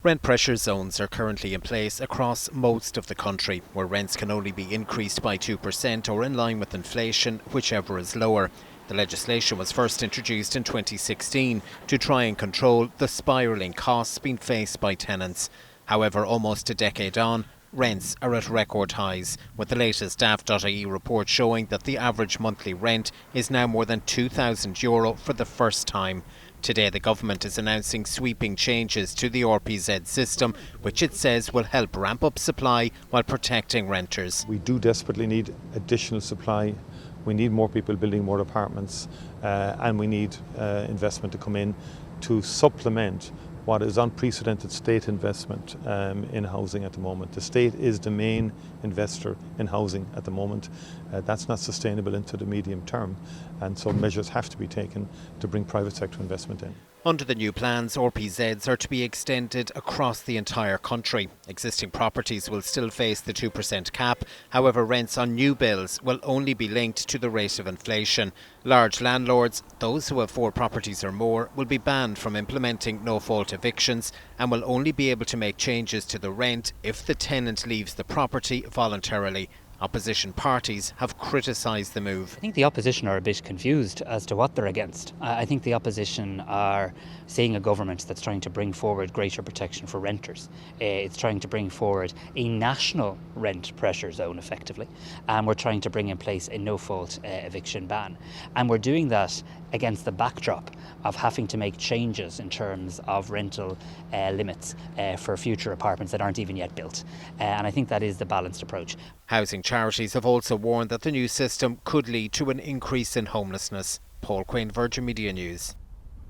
Rent pressure zones are currently in place across most of the country, where rents can only be increased by 2% or in line with inflation, whichever is lower. The legislation was first introduced in 2016 to try and control the spiralling costs being faced by tenants. However, almost a decade on, rents are at record highs, with the latest Daft.ie report showing that the average monthly rent is now more than €2,000 for the first time. Today the government is announcing sweeping changes to the RPZ system, which it says will help ramp up supply while protecting renters. We do desperately need additional supply. We need more people building more apartments, and we need investment to come in to supplement what is unprecedented state investment in housing at the moment. The state is the main investor in housing at the moment. That's not sustainable into the medium term, and so measures have to be taken to bring private sector investment in. Under the new plans, RPZs are to be extended across the entire country. Existing properties will still face the 2% cap. However, rents on new builds will only be linked to the rate of inflation. Large landlords, those who have 4 properties or more, will be banned from implementing no-fault evictions and will only be able to make changes to the rent if the tenant leaves the property voluntarily. Opposition parties have criticised the move. I think the opposition are a bit confused as to what they're against. I think the opposition are seeing a government that's trying to bring forward greater protection for renters. It's trying to bring forward a national rent pressure zone, effectively, and we're trying to bring in place a no-fault eviction ban. And we're doing that against the backdrop of having to make changes in terms of rental limits for future apartments that aren't even yet built. And I think that is the balanced approach. Housing charities have also warned that the new system could lead to an increase in homelessness. Paul Quinn, Virgin Media News.